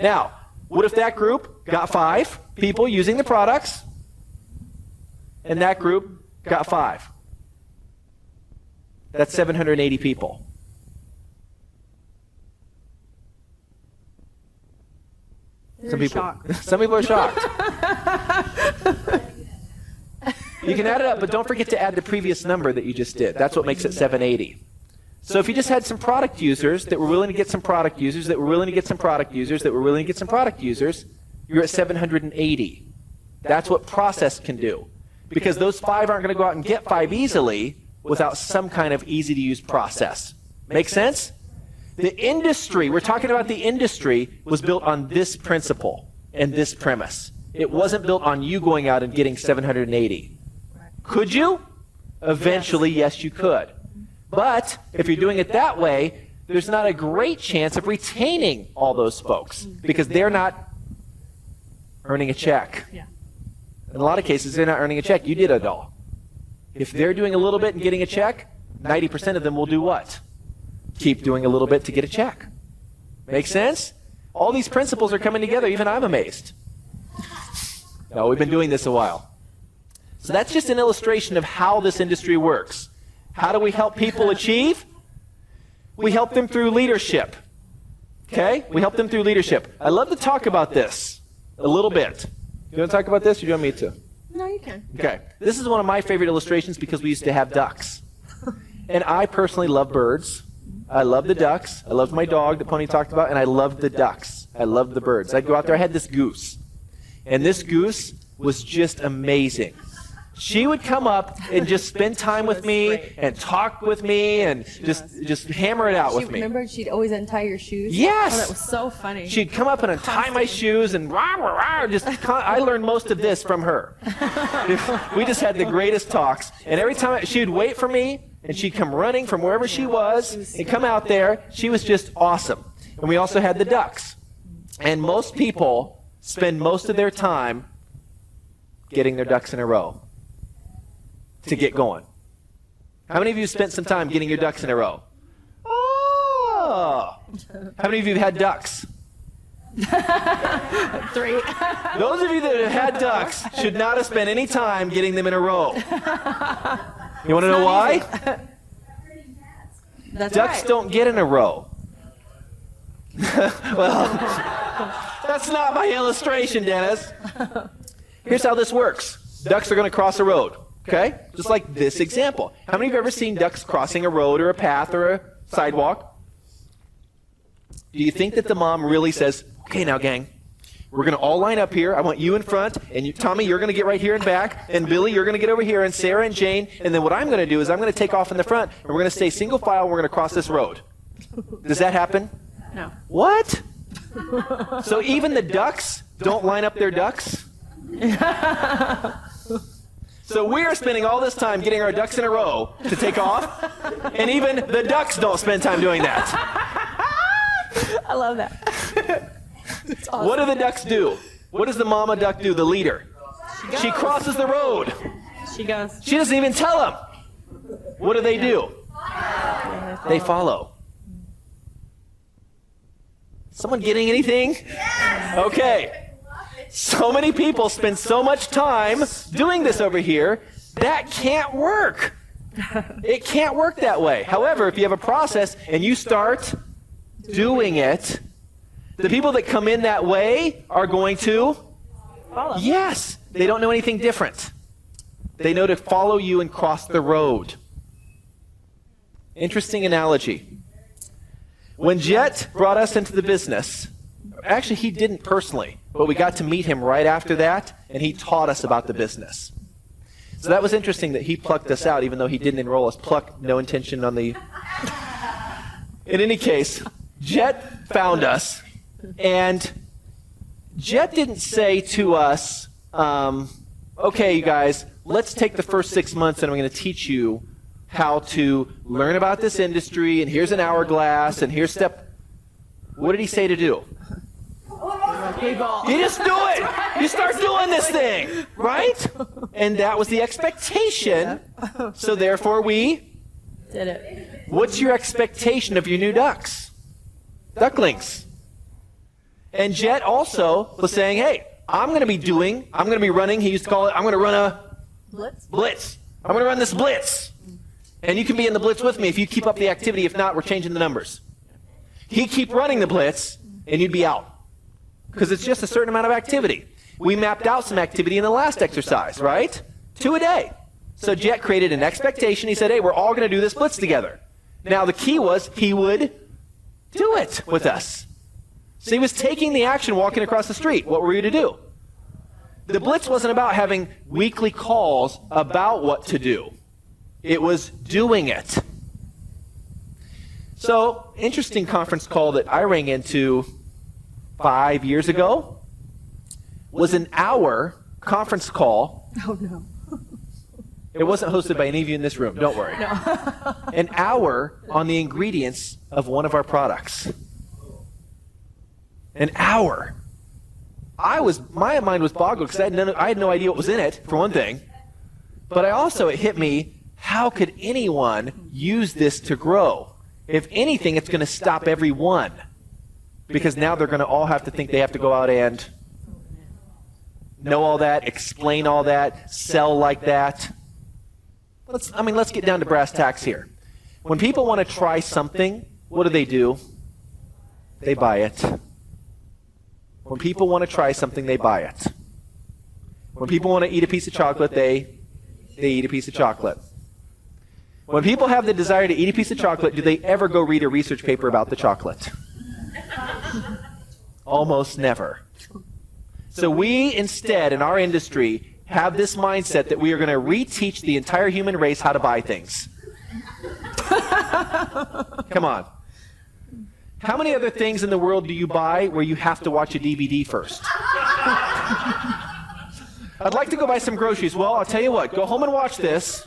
Now, what if that group got 5 people using the products, and that group got 5? That's 780 people. Some people are shocked. You can add it up, but don't forget to add the previous number that you just did. That's what makes it 780. So if you just had some product users that were willing to get some product users, that were willing to get some product users, that were willing to get some product users, you're at 780. That's what process can do. Because those 5 aren't going to go out and get 5 easily without some kind of easy-to-use process. Make sense? The industry, we're talking about the industry, was built on this principle and this premise. It wasn't built on you going out and getting 780. Could you? Eventually, yes, you could. But if you're doing it that way, there's not a great chance of retaining all those folks because they're not earning a check. Yeah. In a lot of cases, they're not earning a check. You did it all. If they're doing a little bit and getting a check, 90% of them will do what? Keep doing a little bit to get a check. Make sense? All these principles are coming together. Even I'm amazed. No, we've been doing this a while. So that's just an illustration of how this industry works. How do we help people achieve? We help them through leadership. Okay? We help them through leadership. I love to talk about this a little bit. You want to talk about this, or do you want me to? No, you can. Okay. This is one of my favorite illustrations because we used to have ducks. And I personally love birds. I love the ducks. I loved my dog that Pony talked about, and I loved the ducks. I loved the birds. I'd go out there. I had this goose. And this goose was just amazing. She would come up and just spend time with me and talk with me and just hammer it out with me. Remember, she'd always untie your shoes? Yes. Oh, that was so funny. She'd come up and untie my shoes and rah, rah, rah, I learned most of this from her. We just had the greatest talks. And every time she would wait for me and she'd come running from wherever she was and come out there. She was just awesome. And we also had the ducks. And most people spend most of their time getting their ducks in a row to get going. How many of you spent some time getting your ducks in a row? Oh! How many of you have had ducks? 3. Those of you that have had ducks should not have spent any time getting them in a row. You want to know why? That's Ducks right. don't get in a row. Well, that's not my illustration, Dennis. Here's how this works. Ducks are going to cross a road. Okay? Just like this example. How many of you have ever seen ducks crossing a road or a path or a sidewalk? Do you think that the mom really says, okay, now, gang, we're going to all line up here. I want you in front, and you, Tommy, you're going to get right here in back, and Billy, you're going to get over here, and Sarah and Jane, and then what I'm going to do is I'm going to take off in the front, and we're going to stay single file, and we're going to cross this road. Does that happen? No. What? So even the ducks don't line up their ducks? So we are spending all this time getting our ducks in a row to take off, and even the ducks don't spend time doing that. I love that. Awesome. What do the ducks do? What does the mama duck do, the leader? She crosses the road. She goes. She doesn't even tell them. What do? They follow. Someone getting anything? Okay. So many people spend so much time doing this over here, that can't work. It can't work that way. However, if you have a process and you start doing it, the people that come in that way are going to Follow. Yes. They don't know anything different. They know to follow you and cross the road. Interesting analogy. When Jet brought us into the business, actually he didn't personally, but we got to meet him right after that, and he taught us about the business. So that was interesting that he plucked us out, even though he didn't enroll us. Pluck, no intention on the... In any case, Jet found us, and Jet didn't say to us, okay, you guys, let's take the first 6 months and I'm going to teach you how to learn about this industry, and here's an hourglass, and here's step... What did he say to do? You just do it. You start doing this thing, right? And that was the expectation. So therefore we Did it. What's your expectation of your new ducks? Ducklings. And Jet also was saying, hey, I'm going to be running, he used to call it, I'm going to run a blitz. I'm going to run this blitz. And you can be in the blitz with me if you keep up the activity. If not, we're changing the numbers. He'd keep running the blitz, and you'd be out. Because it's just a certain amount of activity. We mapped out some activity in the last exercise, right? 2 a day. So Jet created an expectation. He said, hey, we're all going to do this blitz together. Now, the key was he would do it with us. So he was taking the action walking across the street. What were we to do? The blitz wasn't about having weekly calls about what to do. It was doing it. So, interesting conference call that I rang into 5 years ago was an hour conference call. Oh, no. It wasn't hosted by any of you in this room. Don't worry. No. An hour on the ingredients of one of our products. An hour. My mind was boggled because I had no idea what was in it, for one thing. But it hit me, how could anyone use this to grow? If anything, it's going to stop everyone. Because now they're going to all have to think they have to go out and know all that, explain all that, sell like that. Let's get down to brass tacks here. When people want to try something, what do? They buy it. When people want to try something, they buy it. When people want to eat a piece of chocolate, they eat a piece of chocolate. When people have the desire to eat a piece of chocolate, do they ever go read a research paper about the chocolate? Almost never. So we instead, in our industry, have this mindset that we are going to reteach the entire human race how to buy things. Come on. How many other things in the world do you buy where you have to watch a DVD first? I'd like to go buy some groceries. Well, I'll tell you what. Go home and watch this.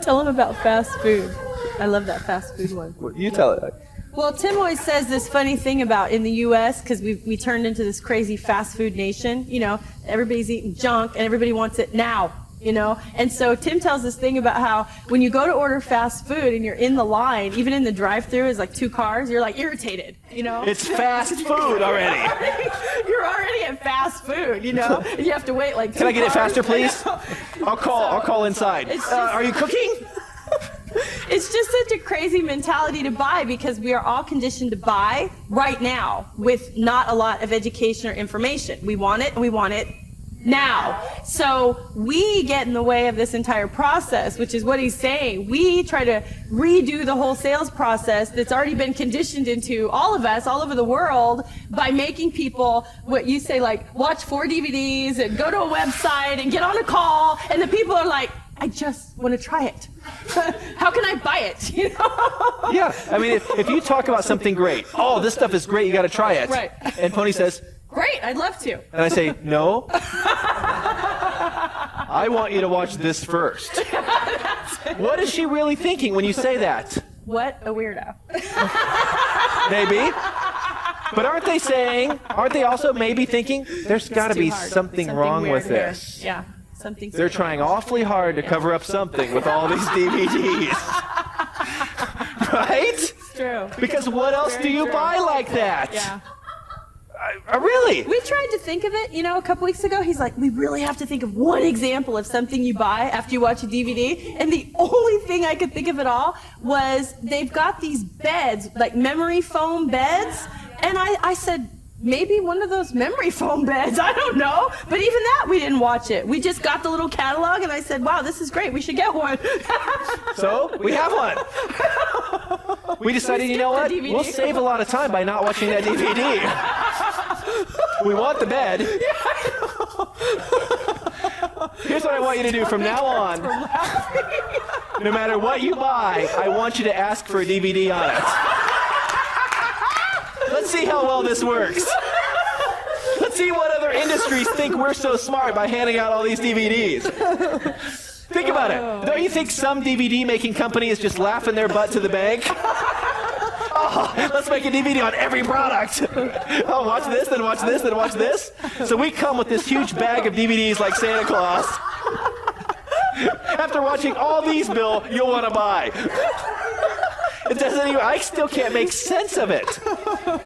Tell them about fast food. I love that fast food one. You tell it. Well, Tim always says this funny thing about in the U.S., because we turned into this crazy fast food nation. You know, everybody's eating junk and everybody wants it now. You know, and so Tim tells this thing about how when you go to order fast food and you're in the line, even in the drive-thru, is like 2 cars, you're like irritated. You know, it's fast food already. You're already at fast food. You know, and you have to wait like 2 Can I get it cars. faster, please? I'll call inside. Are you cooking? It's just such a crazy mentality to buy because we are all conditioned to buy right now with not a lot of education or information. We want it and we want it now. So we get in the way of this entire process, which is what he's saying. We try to redo the whole sales process that's already been conditioned into all of us all over the world by making people, what you say, like watch 4 DVDs and go to a website and get on a call, and the people are like, I just want to try it. How can I buy it? You know? Yeah. I mean, if you talk about something great, oh, this stuff is great, you got to try it. Right. And Pony says, great, I'd love to. and I say, no. I want you to watch this first. What is she really thinking when you say that? What a weirdo. Maybe. But aren't they also maybe thinking, there's got to be something wrong weird with here. this? Yeah. Something. They're trying awfully hard to cover up something with all these DVDs. Right? It's true. Because what else Very do you true. buy like that? Yeah. Really? We tried to think of it, a couple weeks ago. He's like, we really have to think of one example of something you buy after you watch a DVD. And the only thing I could think of at all was they've got these beds, like memory foam beds. And I said, maybe one of those memory foam beds. I don't know. But even that, we didn't watch it. We just got the little catalog, and I said, wow, this is great. We should get one. So, we have one. We decided, you know what? DVD. We'll save a lot of time by not watching that DVD. We want the bed. Here's what I want you to do from now on. No matter what you buy, I want you to ask for a DVD on it. Let's see how well this works. Let's see what other industries think we're so smart by handing out all these DVDs. Think about it. Don't you think some DVD making company is just laughing their butt to the bank? Oh, let's make a DVD on every product. Oh, watch this, then watch this, then watch this. So we come with this huge bag of DVDs like Santa Claus. After watching all these, Bill, you'll want to buy. It doesn't even, I still can't make sense of it.